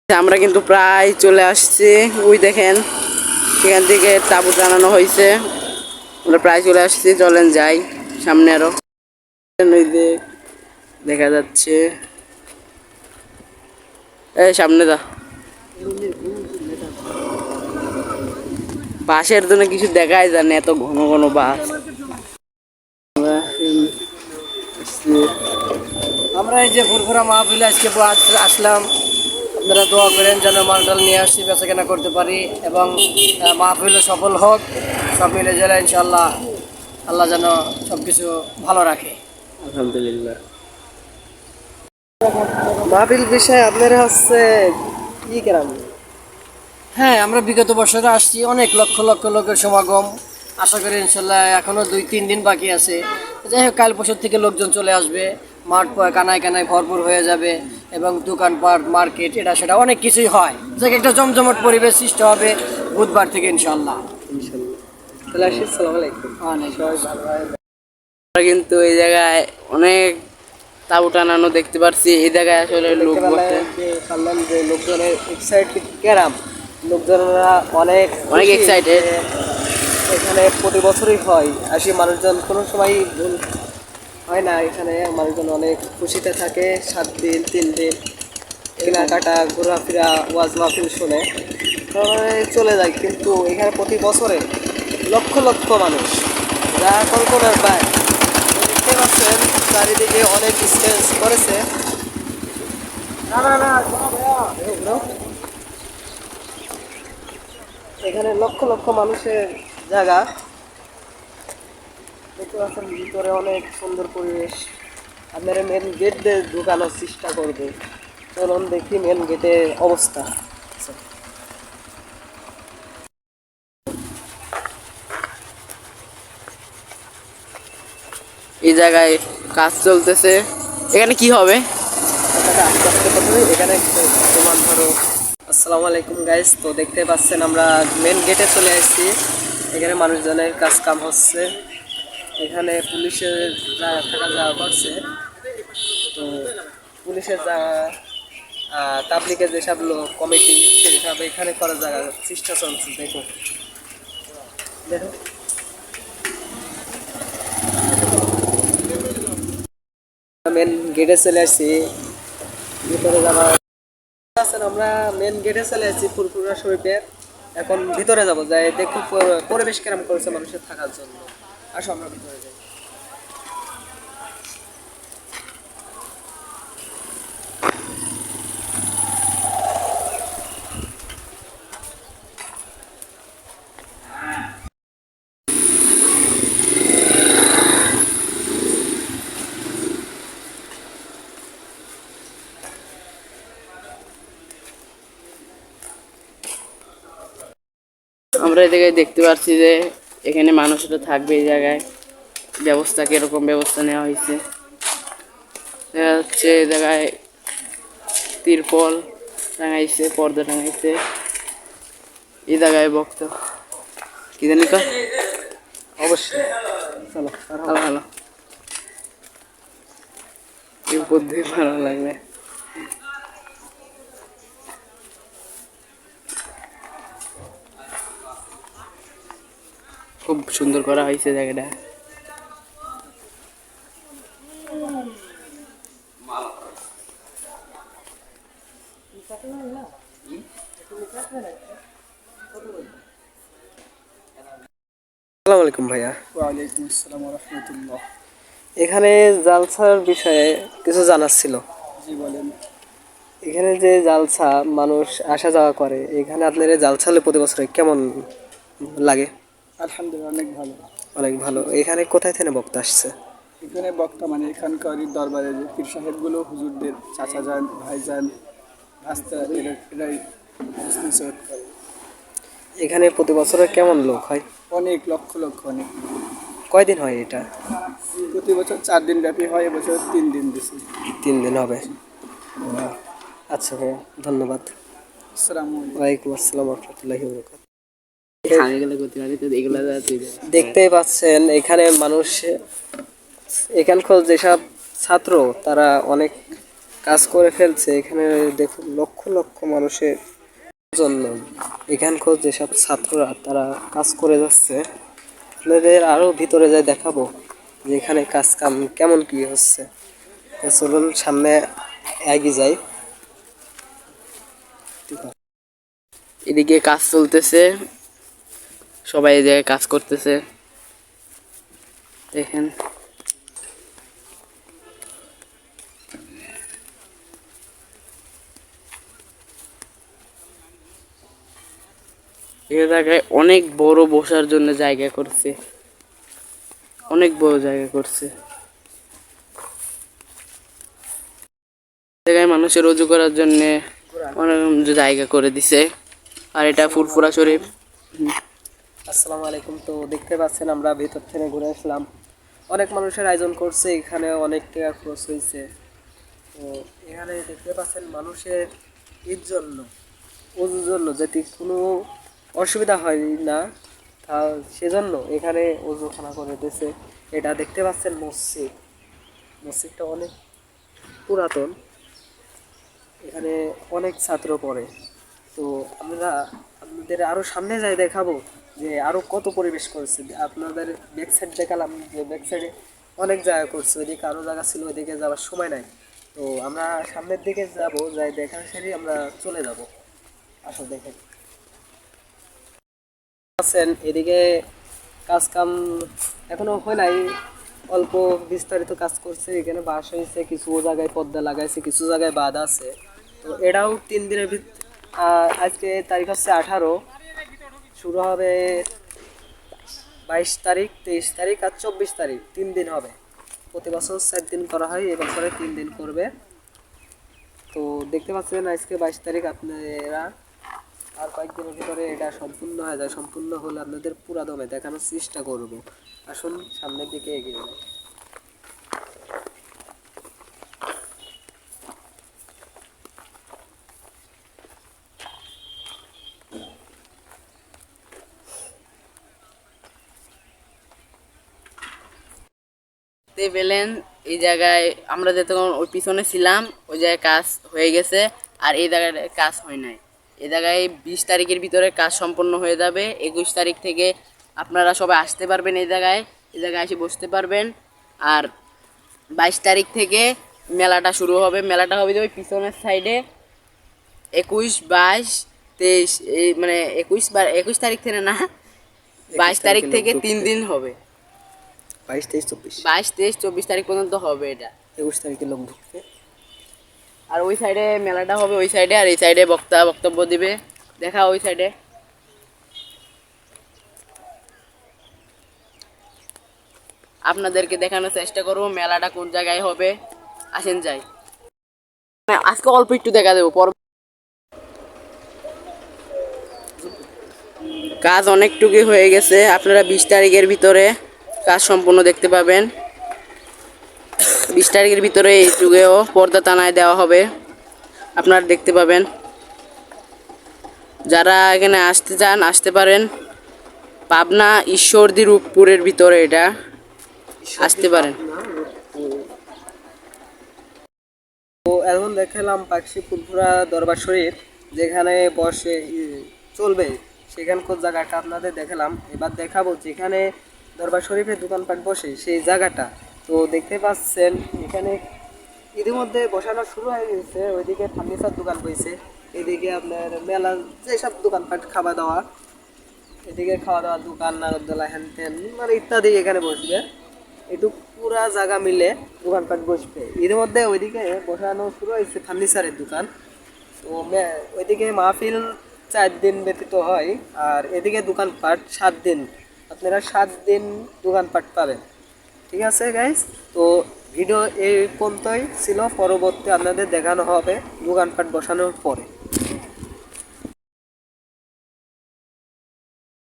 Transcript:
আমরা কিন্তু প্রায় চলে আসছি। ওই দেখেন এখান থেকে তাঁবু টানানো হয়েছে। আমরা প্রায় চলে আসছি, চলেন যাই সামনে আরো। দেখা যাচ্ছে এই সামনে দা বাসের জন্য কিছু দেখাই যায় না, এত ঘন ঘন বাস। আমরা এই যে ফুরফুরা মাহফিলে আজকে আসলাম, আপনারা দোয়া করেন যেন মালটাল নিয়ে আসি, বেচাকেনা করতে পারি এবং মাহফিলে সফল হোক। সব মিলে গেলে ইনশাল্লাহ আল্লাহ যেন সব কিছু ভালো রাখে। আলহামদুলিল্লাহ। মাহফিল বিষয়ে আপনারা হচ্ছে কি কেরাম? হ্যাঁ, আমরা বিগত বছরে আসছি, অনেক লক্ষ লক্ষ লোকের সমাগম। আশা করি ইনশাল্লাহ এখনো 2-3 দিন বাকি আছে। যাই হোক, কাল বছর থেকে লোকজন চলে আসবে, মাঠ কানায় কানায় ভরপুর হয়ে যাবে এবং দোকানপাট মার্কেট এটা সেটা অনেক কিছুই হয়, যে একটা জমজমট পরিবেশ সৃষ্টি হবে বুধবার থেকে ইনশাল্লাহ। তাহলে আসি, আসসালামু আলাইকুম। আমরা কিন্তু এই জায়গায় অনেক তাঁবু টানানো দেখতে পাচ্ছি। এই জায়গায় আসলে লোক বসে, পারলাম যে লোকজনের এক্সাইটেড কেরাম, লোকজনরা অনেক অনেক এক্সাইটেড। এখানে প্রতি বছরই হয়, আসি মানুষজন কোনো সময় ভুল হয় না। এখানে মানুষজন অনেক খুশিতে থাকে, 7 দিন 3 দিন কেনাকাটা ঘোরাফেরা ওয়াজ মাহফিল শুনে তারপরে চলে যায়। কিন্তু এখানে প্রতি বছরে লক্ষ লক্ষ মানুষ, যা কল্পনার বাইরে। দেখতে পাচ্ছেন চারিদিকে অনেক স্টেজ করেছে। এখানে লক্ষ লক্ষ মানুষের জায়গা। দেখতে পাচ্ছেন ভিতরে অনেক সুন্দর পরিবেশ। আপনারা মেন গেট দিয়ে ঢুকানোর চেষ্টা করবে, চলুন দেখি মেন গেটের অবস্থা। এই জায়গায় কাজ চলতেছে। এখানে কি হবে? আস্তে আস্তে প্রথমে এখানে প্রমাণ ধরো। আসসালামু আলাইকুম গাইস, তো দেখতে পাচ্ছেন আমরা মেন গেটে চলে আসছি। এখানে মানুষজনের কাজ কাম হচ্ছে। এখানে পুলিশের থাকা যাওয়া করছে। তো পুলিশের যা তাবলিগের যেসব লোক কমিটি সেসব এখানে করা যাওয়ার চেষ্টা চলছে। দেখুন দেখুন মেন গেটে চলে আসছি, ভিতরে যাওয়া আছেন। আমরা মেন গেটে চলে আসছি ফুরফুরা শরীফের। এখন ভিতরে যাব, যাই দেখি পরিবেশ কেরম করেছে মানুষের থাকার জন্য। আসো আমরা ভিতরে যাই। আমরা এই জায়গায় দেখতে পাচ্ছি যে এখানে মানুষরা থাকবে। এই জায়গায় ব্যবস্থা কিরকম ব্যবস্থা নেওয়া হয়েছে দেখা যাচ্ছে। এই জায়গায় তিরপল টাঙাইছে, পর্দা টাঙাইছে। এই জায়গায় বক্ত কি জানি কয়, অবশ্যই চলো ভালো ভালো এই বুদ্ধি ভালো লাগবে। খুব সুন্দর করা হয়েছে জায়গাটা। আসসালামু আলাইকুম ভাইয়া। ওয়ালাইকুম আসসালাম ওয়া রাহমাতুল্লাহ। এখানে জালসার বিষয়ে কিছু জানার ছিল। জি বলেন। এখানে যে জালসা মানুষ আসা যাওয়া করে, এখানে আপনার এই জালসা হলে প্রতি বছরে কেমন লাগে? আলহামদুলিল্লাহ, অনেক ভালো। অনেক ভালো। এখানে কোথায় থেকে বক্তা আসছে? এখানে বক্তা মানে এখানকার দরবারে যে পীর সাহেবগুলো, হুজুরদের চাচা যান, ভাই যান, ভাস্তা, এরাই নসিহত করে। এখানে প্রতি বছরে কেমন লোক হয়? অনেক লক্ষ লক্ষ, অনেক। কয়দিন হয় এটা? প্রতি বছর 4 দিন ব্যাপী হয়, এবছর 3 দিন দিছি। 3 দিন হবে। আচ্ছা ভাইয়া, ধন্যবাদ। আসসালামু আলাইকুম। ওয়ালাইকুম আসসালাম রহমতুল্লাহি ওয়া বারাকাতুহু। এগুলা দেখতেই পাচ্ছেন এখানে মানুষ, এখানকার যেসব ছাত্র তারা অনেক কাজ করে ফেলছে। এখানে দেখুন লক্ষ লক্ষ মানুষের জন্য এখানকার যেসব ছাত্ররা তারা কাজ করে যাচ্ছে। আপনাদের আরো ভিতরে যাই দেখাবো যে এখানে কাজ কাম কেমন কি হচ্ছে। তো চলুন সামনে এগিয়ে যাই। এদিকে কাজ চলতেছে, সবাই এই জায়গায় কাজ করতেছে দেখেন। এই জায়গায় অনেক বড় বসার জন্য জায়গা করছে, অনেক বড় জায়গা করছে। জায়গায় মানুষের রুজু করার জন্য অনেক জায়গা করে দিছে। আর এটা ফুরফুরা শরীফ। আসসালামু আলাইকুম। তো দেখতে পাচ্ছেন আমরা ভিতর থেকে ঘুরে আসলাম। অনেক মানুষের আয়োজন করছে, এখানে অনেক টাকা খরচ হয়েছে। তো এখানে দেখতে পাচ্ছেন মানুষের এর জন্য ওজুর জন্য যাতে কোনো অসুবিধা হয় না, তা সেজন্য এখানে ওজুখানা করে দিয়েছে। এটা দেখতে পাচ্ছেন মসজিদ, মসজিদটা অনেক পুরাতন, এখানে অনেক ছাত্র পড়ে। তো আমরা আপনাদের আরও সামনে যাই দেখাবো যে আরও কত পরিবেশ করেছে। আপনাদের ব্যাক সাইড দেখালাম যে ব্যাক সাইডে অনেক জায়গা করছে, ওইদিকে আরও জায়গা ছিল, ওইদিকে যাওয়ার সময় নাই। তো আমরা সামনের দিকে যাব, যাই দেখার সেরে আমরা চলে যাব। আসলে দেখেন আছেন এদিকে কাজ কাম এখনো হয় নাই, অল্প বিস্তারিত কাজ করছে। এখানে বাস হয়েছে, কিছু জায়গায় পর্দা লাগাইছে, কিছু জায়গায় বাদ আছে। তো এটাও 3 দিনের আজকে তারিখ হচ্ছে 18, শুরু হবে 22 তারিখ, 23 তারিখ আর 24 তারিখ, 3 দিন হবে। প্রতি বছর 4 দিন করা হয়, এবছরে 3 দিন করবে। তো দেখতে পাচ্ছেন আজকে 22 তারিখ, আপনারা আর কয়েকদিনের ভিতরে এটা সম্পূর্ণ হয়ে যায়। সম্পূর্ণ হলে আপনাদের পুরা দমে দেখানোর চেষ্টা করব। আসুন সামনের দিকে এগিয়ে যাই। দেখতে পেলেন এই জায়গায় আমরা যতক্ষণ ওই পিছনে ছিলাম ওই জায়গায় কাজ হয়ে গেছে, আর এই জায়গায় কাজ হয় নাই। এই জায়গায় 20 তারিখের ভিতরে কাজ সম্পন্ন হয়ে যাবে। 21 তারিখ থেকে আপনারা সবাই আসতে পারবেন, এই জায়গায় এসে বসতে পারবেন। আর 22 তারিখ থেকে মেলাটা শুরু হবে। মেলাটা হবে যে ওই পিছনের সাইডে 21, 22, 23, এই মানে 21 তারিখ থেকে না, 22 তারিখ থেকে 3 দিন হবে। 22, 23, 24, 22, 23, 24 তারিখ পর্যন্ত হবে এটা। 21 তারিখে লোক ঢুকবে। আর ওই সাইডে মেলাটা হবে, ওই সাইডে। আর এই সাইডে বক্তব্য দিবে, দেখা ওই সাইডে। আপনাদেরকে দেখানোর চেষ্টা করবো মেলাটা কোন জায়গায় হবে। আসেন যাই, আজকে অল্প একটু দেখা দেবো। কাজ অনেকটুকুই হয়ে গেছে, আপনারা 20 তারিখের ভিতরে কাজ সম্পূর্ণ দেখতে পাবেন। 20 তারিখের ভিতরে এই যুগেও পর্দা টানায় দেওয়া হবে, আপনারা দেখতে পাবেন। যারা এখানে আসতে চান আসতে পারেন। পাবনা ঈশ্বরদী রূপপুরের ভিতরে এটা, আসতে পারেন। তো এখন দেখালাম পাকশি ফুরফুরা দরবার শরীফ, যেখানে বসে চলবে সেখানকার জায়গাটা আপনাদের দেখালাম। এবার দেখাবো যেখানে দরবার শরীফের দোকানপাট বসে সেই জায়গাটা। তো দেখতে পাচ্ছেন এখানে ইতিমধ্যে বসানো শুরু হয়ে গেছে। ওইদিকে ফার্নিচার দোকান বসেছে, এদিকে আপনার মেলা যেসব দোকানপাট খাওয়া দাওয়া, এদিকে খাওয়া দাওয়ার দোকান, নাগরদোলা, হ্যান ত্যান মানে ইত্যাদি এখানে বসবে। একটু পুরা জায়গা মিলে দোকানপাট বসবে। এর মধ্যে ওইদিকে বসানো শুরু হয়েছে ফার্নিচারের দোকান। তো ওইদিকে মাহফিল 4 দিন ব্যতীত হয়, আর এদিকে দোকানপাট 7 দিন। আপনারা 7 দিন দোকানপাট পাবেন। ঠিক আছে গাইস, তো ভিডিও এই পর্যন্তই ছিল। পরবর্তী আপনাদের দেখানো হবে দোকানপাট বসানোর পরে।